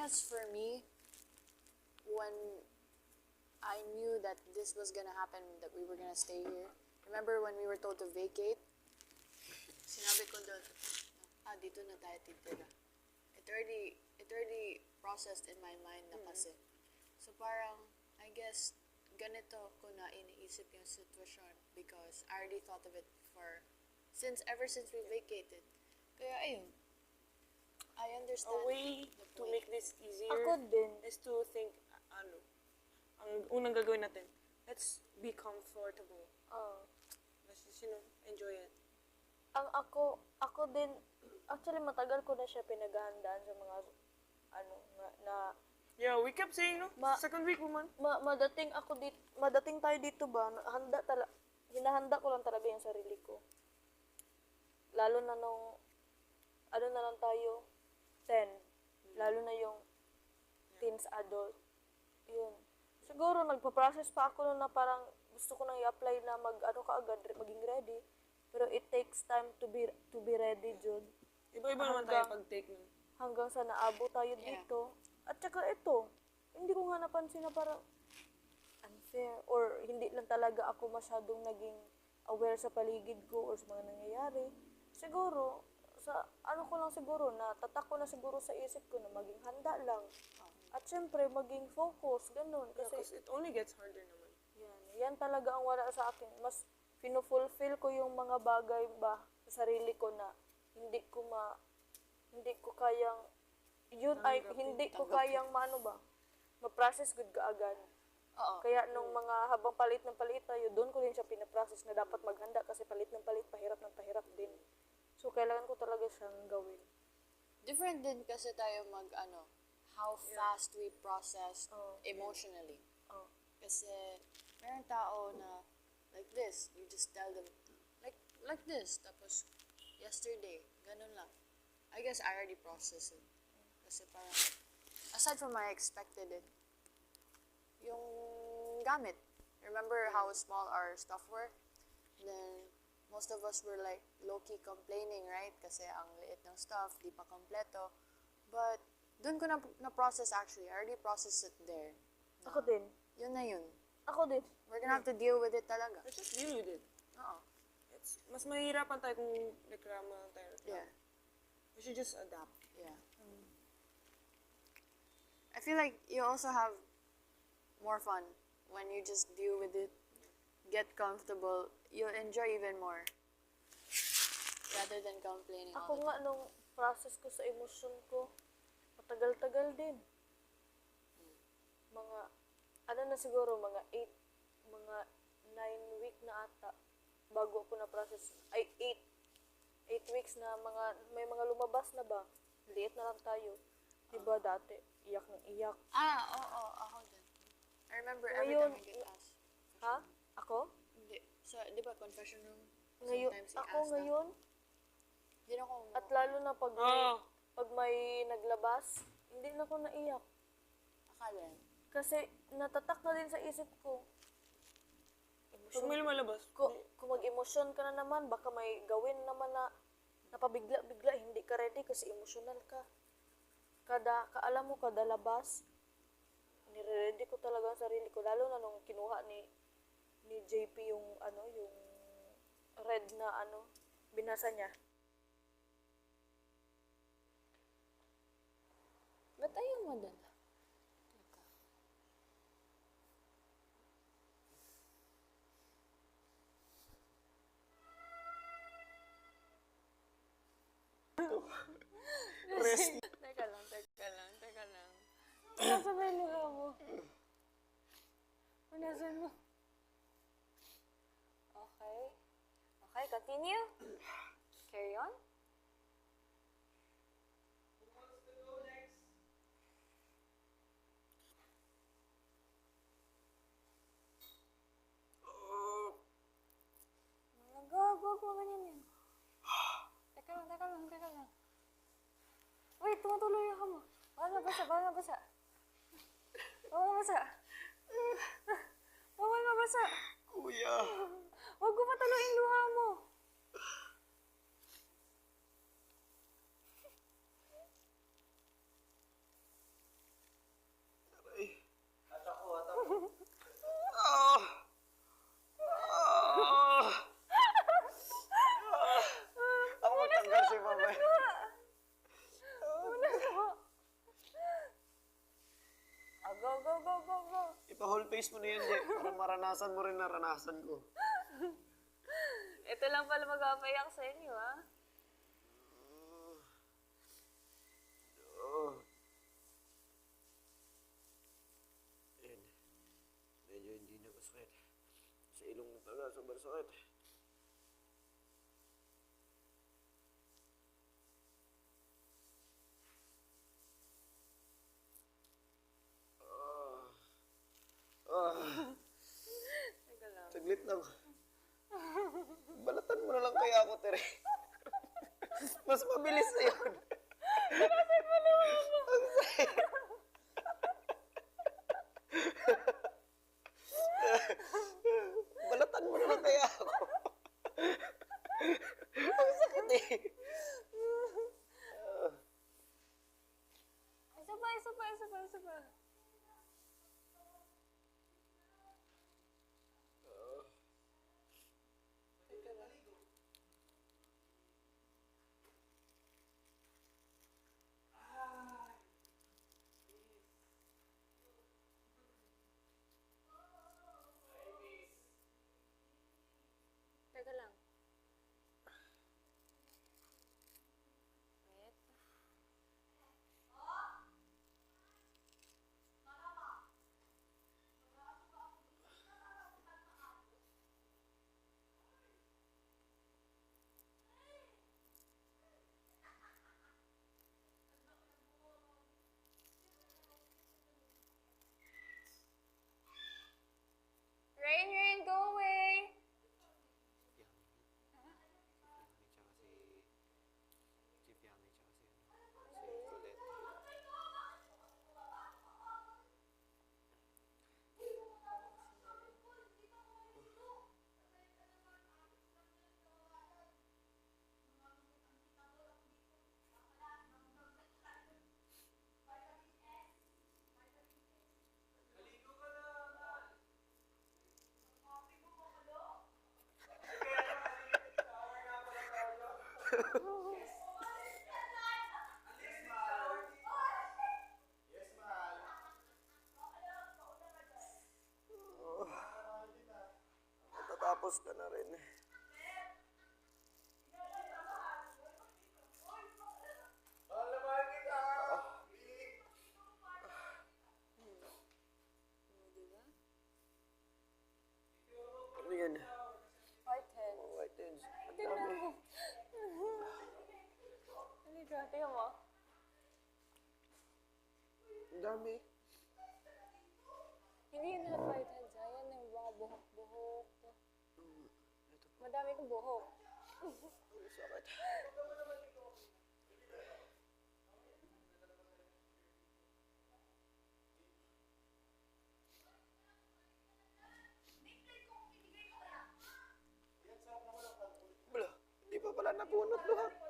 guess for me, when I knew that this was gonna happen, that we were gonna stay here. Remember when we were told to vacate? Sinabi ko doon, dito na tayo titira. It already processed in my mind na kasi. So parang, I guess, ganito ko na iniisip yung sitwasyon because I already thought of it ever since we vacated. Kaya ayun, I understand A way the to point. make this easier Ako din. is to think, ang unang gagawin natin, let's be comfortable. Let's just, enjoy it. Ang ako din, actually matagal ko na siya pinaghahandaan sa mga, na Yeah, we kept saying, second week woman. madating tayo dito ba, hinahanda ko lang talaga yung sarili ko. Lalo na nung, na lang tayo, 10. Lalo na yung teens adult. Yun. Siguro, nagpa-process pa ako nun na parang gusto ko nang i-apply na kaagad, maging ready. Pero it takes time to be ready, Jud. Iba-iba naman tayo pag-take nun. Hanggang sa naabot tayo dito. At saka ito, hindi ko nga napansin na parang unfair or hindi lang talaga ako masyadong naging aware sa paligid ko or sa mga nangyayari. Siguro, ko lang siguro na tatak ko na siguro sa isip ko na maging handa lang. At syempre, maging focus, ganun. Yeah, Kasi, because it only gets harder naman. yan talaga ang wala sa akin. Mas pinufulfill ko yung mga bagay ba sa sarili ko na hindi ko kayang, hindi ko kayang ma-process good kaagad. Oo. Kaya nung mga habang palit ng palit tayo, doon ko din siya pinaprocess na dapat maghanda kasi palit ng palit, pahirap ng pahirap din. So, kailangan ko talaga siyang gawin. Different din kasi tayo how fast we process emotionally. Kasi, meron tao na, like this, you just tell them, like this, tapos, yesterday, ganun lang. I guess I already processed it. Kasi parang, aside from I expected it, yung gamit. Remember how small our stuff were? Then, most of us were like low-key complaining, right? Kasi ang liit ng stuff, di pa kompleto. But, dun ko na-process actually. I already processed it there. Ako din. Yun na yun. Ako din. We're gonna have to deal with it talaga. Let's just deal with it. Oo. Mas mahihirapan tayo kung reklamo lang tayo. Yeah. We should just adapt. Yeah. I feel like you also have more fun when you just deal with it, get comfortable, you'll enjoy even more. Rather than complaining Ako all the nga, nung process ko sa emosyon ko, matagal-tagal din. Mga, na siguro, mga 9 week na ata, bago ako na-process, 8 weeks na may mga lumabas na ba? Liit na lang tayo. Diba dati, iyak ng iyak. Oo, ako din. I remember every time I get asked. Ha? Ako? Hindi. Di ba, confession room? Ngayon, Sometimes ako i-ask ngayon, Hindi na ako at lalo na pag may naglabas, hindi na ako naiyak. akala. Kasi natatak na din sa isip ko. Pag may lumalabas. Kung mag-emosyon ka na naman, baka may gawin naman na napabigla-bigla, hindi ka ready kasi emosyonal ka. Alam mo, kada labas, nire-ready ko talaga ang sarili ko. Lalo na nung kinuha ni JP yung red na binasa niya. Ba't ayaw mo din? Rest. Teka lang. Nasa ba yung luha mo? Nasaan mo? Okay, continue. Carry on. Wag mo ganyan yan. Teka lang. Wait, tumutuloy ako mo. Baka mabasa. Bawal mabasa. Kuya. Huwag ko patuloyin luha mo. Go, go, go, go. Ipa-whole face mo na yan, Je. Para maranasan mo rin naranasan ko. Ito lang pala mag-apayak sa inyo, ha? Oh. Ayan. Medyo hindi na masakit. Sa ilong na talaga, sobrang sakit. Teka lang. Saglit lang. Balatan mo na lang kaya ako, Tere. Mas mabilis na yun. Nasaan mo naman ako? Ang sakit. Balatan mo na lang kaya ako. Ang sakit eh. Isa pa, isa pa, isa pa, isa pa. Teka lang. Wait. Rain, rain, go away! Matatapos ka na rin. Ano yan? Whitehead. Oh, whiteheads. Ang Tingnan dami. mo. Halika, tingnan mo. Ang dami. Hindi yun lahat whiteheads, ha? Yan yung mga buhok-buhok. Madami kong buhok. Ang sakit. Wala, di pa pala napunot lahat.